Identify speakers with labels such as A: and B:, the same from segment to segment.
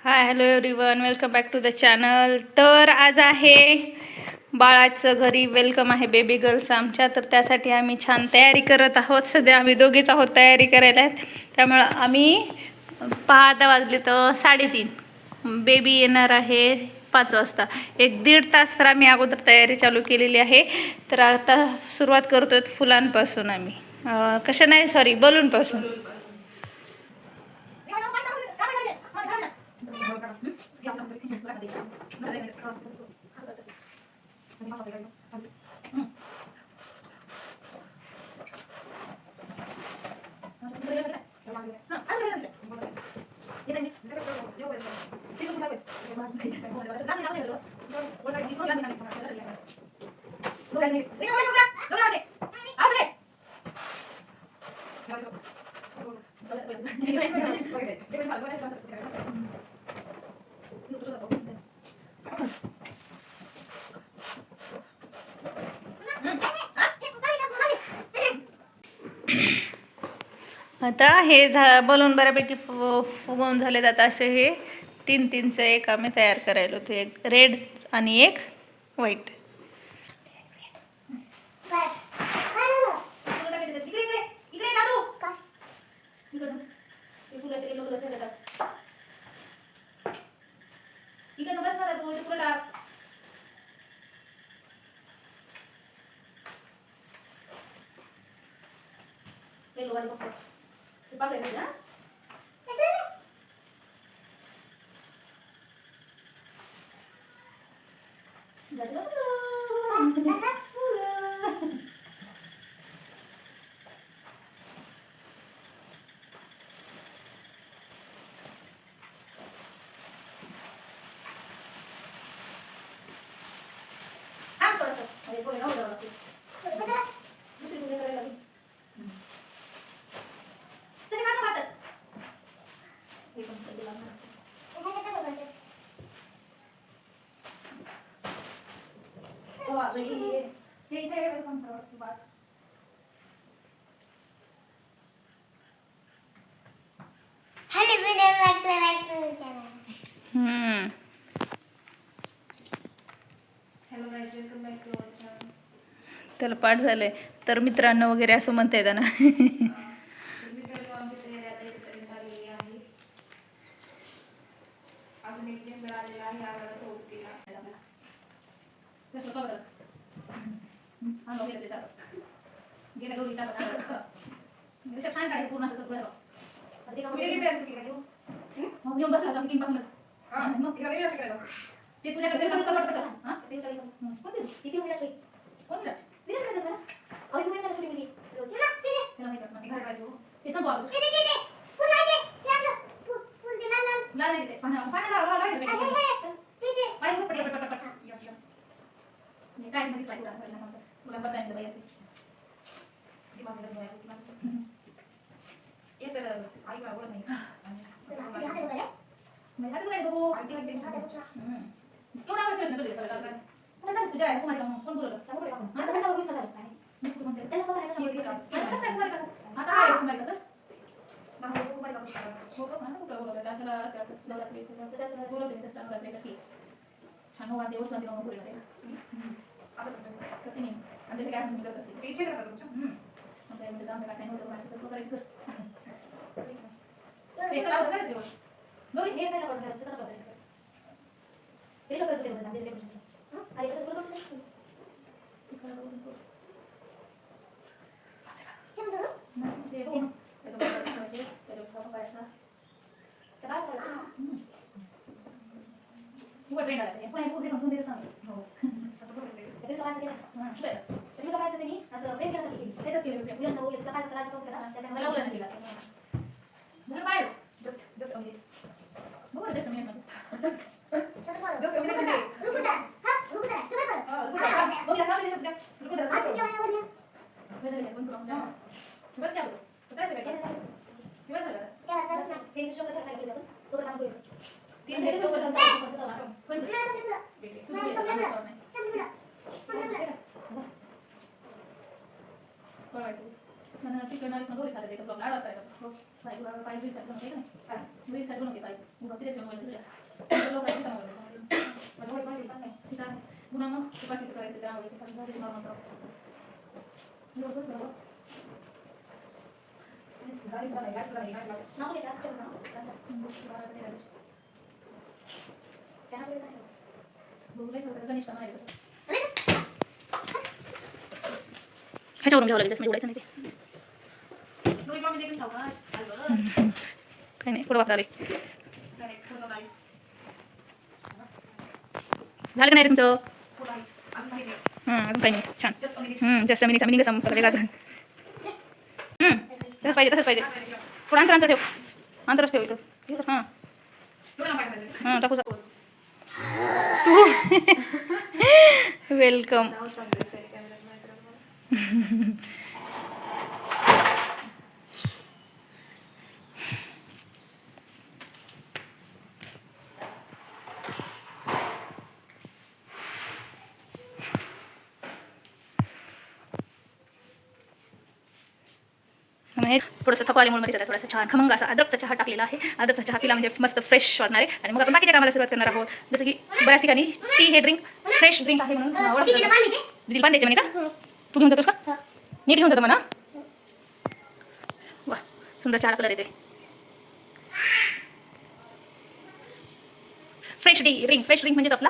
A: High hello everyone, welcome back to the channel. तर आज आहे बाळाचं घरी वेलकम आहे, बेबी गर्लचं आमच्या. तर त्यासाठी आम्ही छान तयारी करत आहोत. सध्या आम्ही दोघीच आहोत तयारी करायला. त्यामुळं आम्ही पाहता वाजले तर 3:30. बेबी येणार आहे 5 वाजता. 1-1.5 तास तर आम्ही अगोदर तयारी चालू केलेली आहे. तर आता सुरुवात करतोय फुलांपासून आम्ही, कशा नाही सॉरी बलूनपासून. आता हे बलून बऱ्यापैकी फुगवून झालेत. आता असे हे 3-3चं एक आम्ही तयार करायला होतो, एक रेड आणि एक व्हाईट. त्याला पाठ झालंय. तर मित्रांनो वगैरे असं म्हणता येतं ना. ह्याच्यावरून घ्यावं लागेल उडायचं नाही ते काही नाही पुढं वापरावे झालं का नाही तुमचं अजून काही नाही छान जस्ट मिनिटचा मिनिंग संपला वेगळाच तसंच पाहिजे थोडं अंतर ठेव अंतरच ठेव इथं हां टाकू तू वेलकम थोडंसं थकवा आल्यामुळे मध्ये थोडासा छान खमंग असा अद्रकचा चहा टाकलेला आहे. अद्रकचा चहा पिला म्हणजे मस्त फ्रेश वाटणार आहे. आणि मग आपण बाकीच्या कामाला सुरुवात करणार आहोत. जसं की बऱ्याच ठिकाणी टी हे ड्रिंक फ्रेश ड्रिंक आहे म्हणून दिदी बांधायचे म्हणे का तू घेऊन जातोस का नीट घेऊन जातो म्हणा वा सुंदर चहा कलर येते फ्रेश ड्रिंक म्हणजे आपला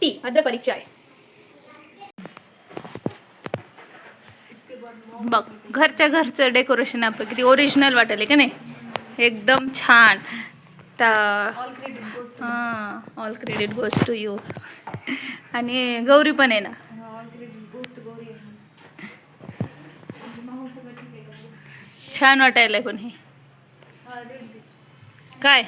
A: टी अद्रकवाली चाय बघ घरचं डेकोरेशन आपलं किती ओरिजिनल वाटेल का नाही एकदम छान all credit goes to you आणि गौरी पण आहे ना छान वाटायला पण हे काय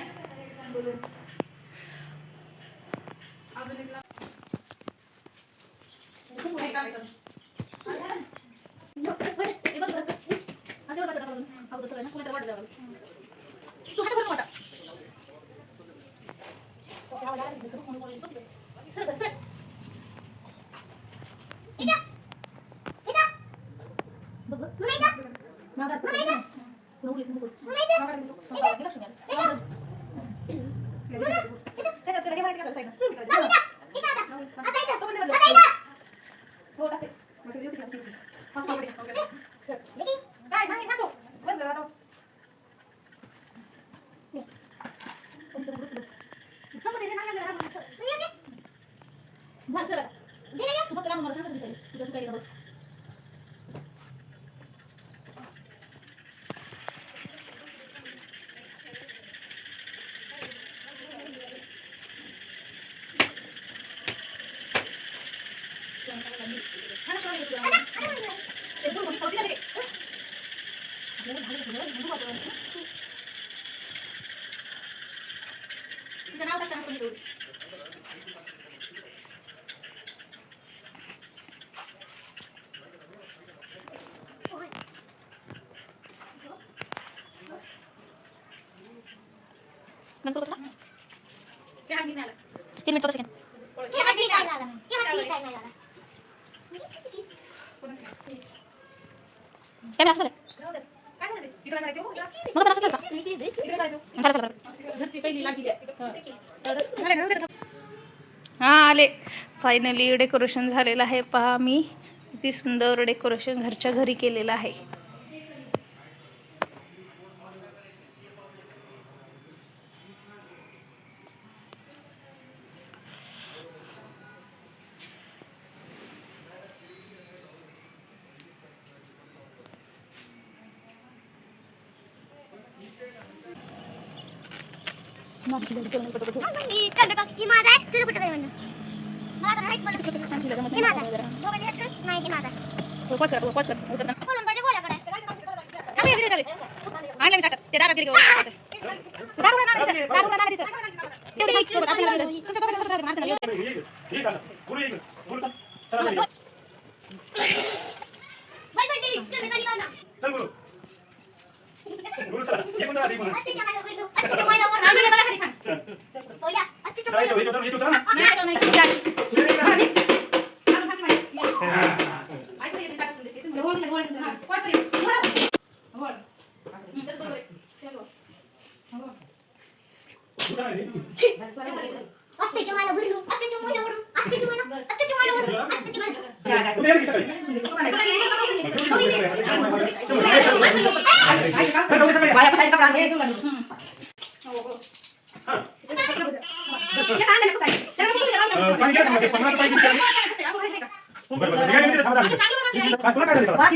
A: हाँ आले फायनली डेकोरेशन झालेलं आहे पहा मी किती सुंदर डेकोरेशन घरच्या घरी केलेलं आहे
B: आत्याच्या माळावरून, आत्याच्या माळावरून, आत्याच्या माळा, आत्याच्या माळावरून, आत्याच्या माळावरून.
C: पाणी